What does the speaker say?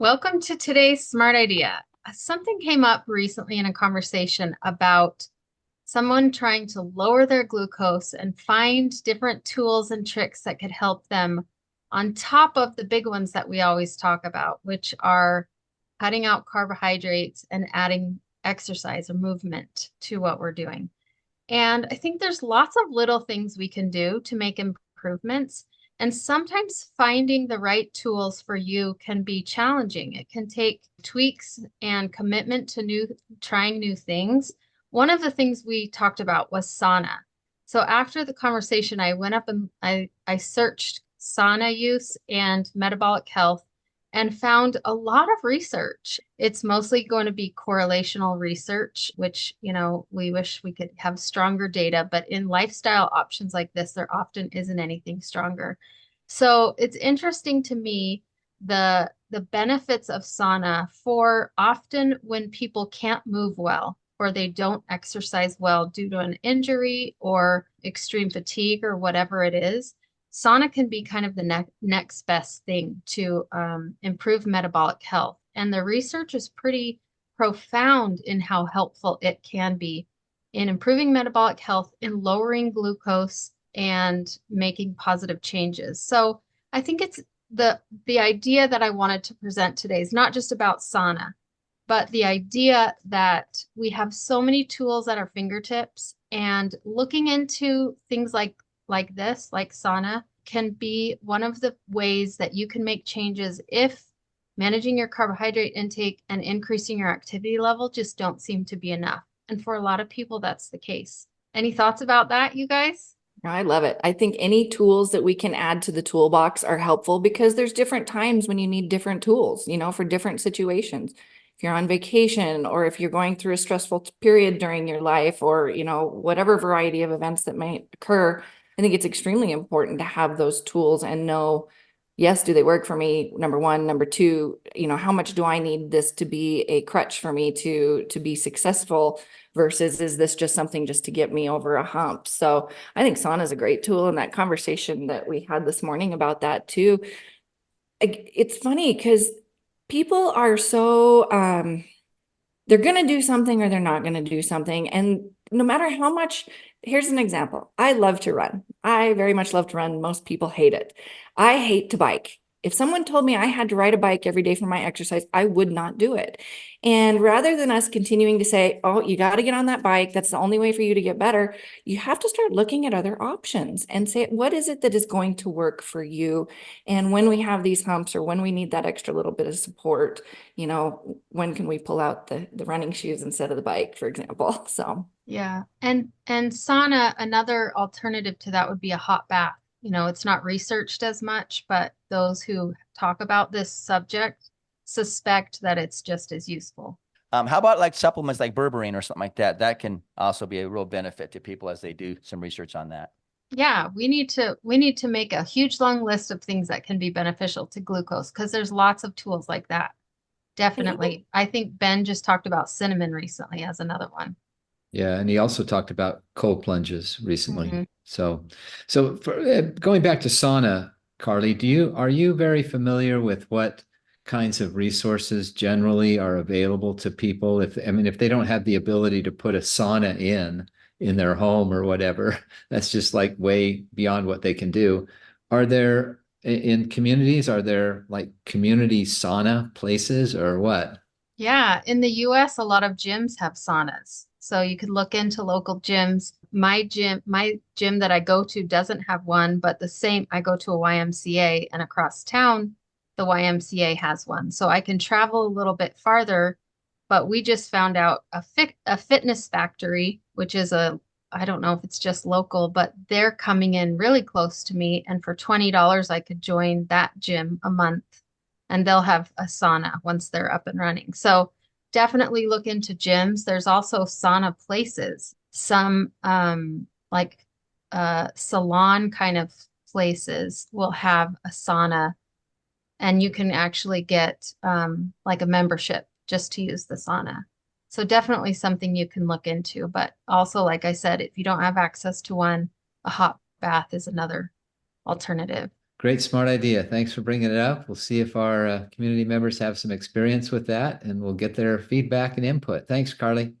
Welcome to today's smart idea. Something came up recently in a conversation about someone trying to lower their glucose and find different tools and tricks that could help them on top of the big ones that we always talk about, which are cutting out carbohydrates and adding exercise or movement to what we're doing. And I think there's lots of little things we can do to make improvements. And sometimes finding the right tools for you can be challenging. It can take tweaks and commitment to trying new things. One of the things we talked about was sauna. So after the conversation, I went up and I searched sauna use and metabolic health and found a lot of research. It's mostly going to be correlational research, which, we wish we could have stronger data, but in lifestyle options like this, there often isn't anything stronger. So it's interesting to me the benefits of sauna for often when people can't move well or they don't exercise well due to an injury or extreme fatigue or whatever it is. Sauna can be kind of the next best thing to improve metabolic health. And the research is pretty profound in how helpful it can be in improving metabolic health, in lowering glucose, and making positive changes. So I think it's the idea that I wanted to present today is not just about sauna, but the idea that we have so many tools at our fingertips, and looking into things like this, like sauna, can be one of the ways that you can make changes if managing your carbohydrate intake and increasing your activity level just don't seem to be enough. And for a lot of people, that's the case. Any thoughts about that, you guys? I love it. I think any tools that we can add to the toolbox are helpful because there's different times when you need different tools, for different situations. If you're on vacation or if you're going through a stressful period during your life or, whatever variety of events that might occur, I think it's extremely important to have those tools and know, yes, do they work for me? Number one. Number two, how much do I need this to be a crutch for me to be successful versus is this just something just to get me over a hump? So I think sauna is a great tool. And that conversation that we had this morning about that too, it's funny because people are so, they're going to do something or they're not going to do something. And no matter how much, here's an example. I love to run. I very much love to run. Most people hate it. I hate to bike. If someone told me I had to ride a bike every day for my exercise, I would not do it. And rather than us continuing to say, oh, you got to get on that bike, that's the only way for you to get better, you have to start looking at other options and say, what is it that is going to work for you? And when we have these humps or when we need that extra little bit of support, when can we pull out the running shoes instead of the bike, for example? So Yeah. And sauna, another alternative to that would be a hot bath. It's not researched as much, but those who talk about this subject suspect that it's just as useful. How about like supplements like Berberine or something like that? That can also be a real benefit to people as they do some research on that. Yeah, we need to make a huge long list of things that can be beneficial to glucose because there's lots of tools like that. and even Definitely. I think Ben just talked about cinnamon recently as another one. Yeah, and he also talked about cold plunges recently. Mhm. Going back to sauna, Carly, are you very familiar with what kinds of resources generally are available to people if they don't have the ability to put a sauna in their home or whatever, that's just like way beyond what they can do. Are there in communities, are there like community sauna places or what? Yeah, in the US, a lot of gyms have saunas. So you could look into local gyms. My gym that I go to doesn't have one, but I go to a YMCA and across town, the YMCA has one. So I can travel a little bit farther, but we just found out a fitness factory, which is I don't know if it's just local, but they're coming in really close to me. And for $20, I could join that gym a month and they'll have a sauna once they're up and running. So definitely look into gyms. There's also sauna places, some like salon kind of places will have a sauna, and you can actually get like a membership just to use the sauna. So definitely something you can look into. But also, like I said, if you don't have access to one, a hot bath is another alternative. Great, smart idea. Thanks for bringing it up. We'll see if our community members have some experience with that, and we'll get their feedback and input. Thanks, Carly.